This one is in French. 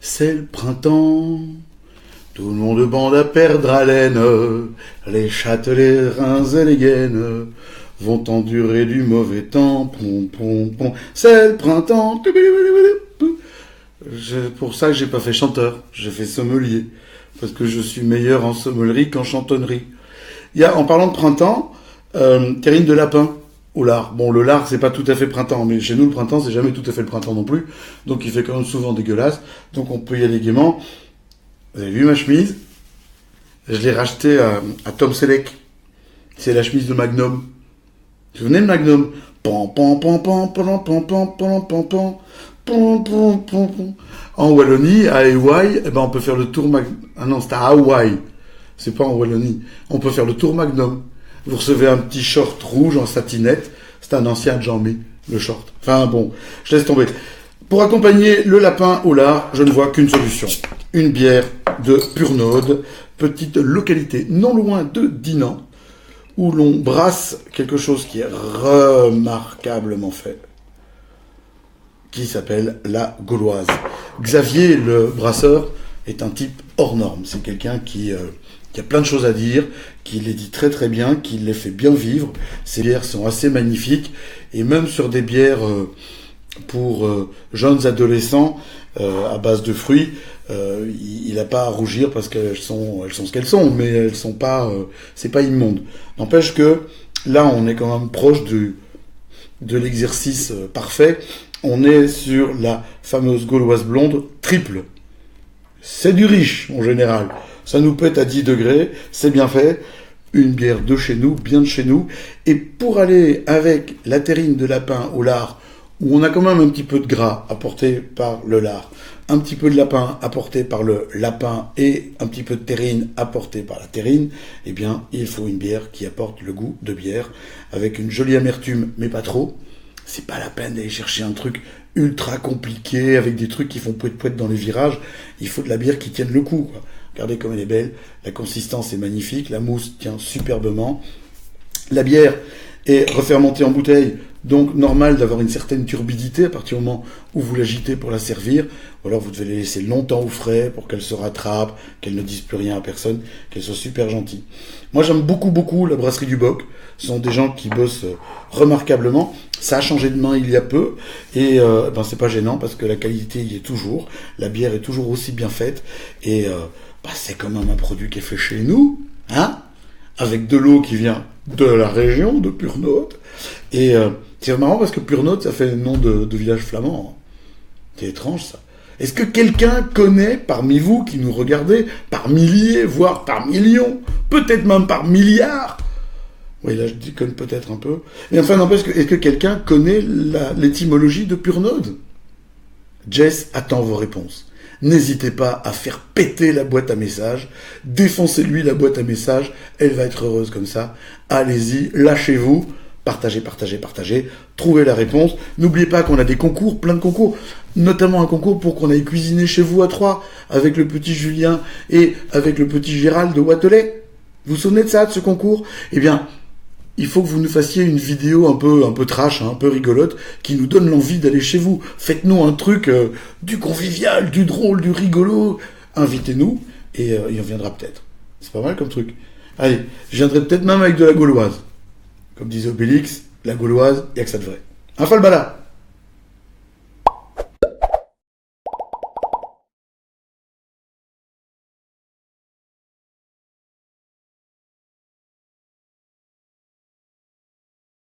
c'est le printemps. Tout le monde bande à perdre haleine. Les chattes, les reins et les gaines vont endurer du mauvais temps. Pom, pom, pom. C'est le printemps. C'est pour ça que j'ai pas fait chanteur. J'ai fait sommelier. Parce que je suis meilleur en sommellerie qu'en chantonnerie. Il y a, en parlant de printemps, terrine de lapin au lard. Bon, le lard, c'est pas tout à fait printemps, mais chez nous, le printemps, c'est jamais tout à fait le printemps non plus. Donc, il fait quand même souvent dégueulasse. Donc, on peut y aller gaiement. Vous avez vu ma chemise? Je l'ai rachetée à Tom Selleck. C'est la chemise de Magnum. Vous vous souvenez de Magnum? Pan, pan, pan, pan, pan, pan, pan, pan, pan, pan. En Wallonie, à Hawaï, eh ben on peut faire le tour Ah non, c'est à Hawaï. C'est pas en Wallonie. On peut faire le tour Magnum. Vous recevez un petit short rouge en satinette. C'est un ancien Jean-Mi, le short. Enfin bon, je laisse tomber. Pour accompagner le lapin au lard, je ne vois qu'une solution. Une bière de Purnode, petite localité non loin de Dinan, où l'on brasse quelque chose qui est remarquablement fait, qui s'appelle la Gauloise. Xavier, le brasseur, est un type hors norme. C'est quelqu'un qui a plein de choses à dire, qui les dit très très bien, qui les fait bien vivre. Ces bières sont assez magnifiques, et même sur des bières pour jeunes adolescents à base de fruits, il n'a pas à rougir parce qu'elles sont ce qu'elles sont, mais elles sont pas, c'est pas immonde. N'empêche que là, on est quand même proche de l'exercice parfait. On est sur la fameuse gauloise blonde triple. C'est du riche, en général. Ça nous pète à 10 degrés, c'est bien fait. Une bière de chez nous, bien de chez nous. Et pour aller avec la terrine de lapin au lard, où on a quand même un petit peu de gras apporté par le lard, un petit peu de lapin apporté par le lapin et un petit peu de terrine apporté par la terrine, eh bien, il faut une bière qui apporte le goût de bière, avec une jolie amertume, mais pas trop. C'est pas la peine d'aller chercher un truc ultra compliqué, avec des trucs qui font poète-poète dans les virages. Il faut de la bière qui tienne le coup, quoi. Regardez comme elle est belle, la consistance est magnifique, la mousse tient superbement. La bière est refermentée en bouteille, donc normal d'avoir une certaine turbidité à partir du moment où vous l'agitez pour la servir, ou alors vous devez la laisser longtemps au frais pour qu'elle se rattrape, qu'elle ne dise plus rien à personne, qu'elle soit super gentille. Moi j'aime beaucoup la brasserie du Boc, ce sont des gens qui bossent remarquablement, ça a changé de main il y a peu, et c'est pas gênant parce que la qualité y est toujours, la bière est toujours aussi bien faite, et c'est quand même un produit qui est fait chez nous, hein, avec de l'eau qui vient de la région, de Purnode. Et c'est marrant parce que Purnode, ça fait le nom de village flamand. C'est étrange, ça. Est-ce que quelqu'un connaît, parmi vous qui nous regardez, par milliers, voire par millions, peut-être même par milliards? Oui, là, je déconne peut-être un peu. Mais enfin, n'empêche que, est-ce que quelqu'un connaît l'étymologie de Purnode? Jess attend vos réponses. N'hésitez pas à faire péter la boîte à messages. Défoncez-lui la boîte à messages. Elle va être heureuse comme ça. Allez-y, lâchez-vous. Partagez. Trouvez la réponse. N'oubliez pas qu'on a des concours, plein de concours. Notamment un concours pour qu'on aille cuisiner chez vous à 3 avec le petit Julien et avec le petit Gérald de Watelet. Vous vous souvenez de ça, de ce concours? Eh bien, il faut que vous nous fassiez une vidéo un peu trash, un peu rigolote, qui nous donne l'envie d'aller chez vous. Faites-nous un truc du convivial, du drôle, du rigolo. Invitez-nous et il en viendra peut-être. C'est pas mal comme truc. Allez, je viendrai peut-être même avec de la gauloise. Comme disait Obélix, la gauloise, il n'y a que ça de vrai. Un falbala!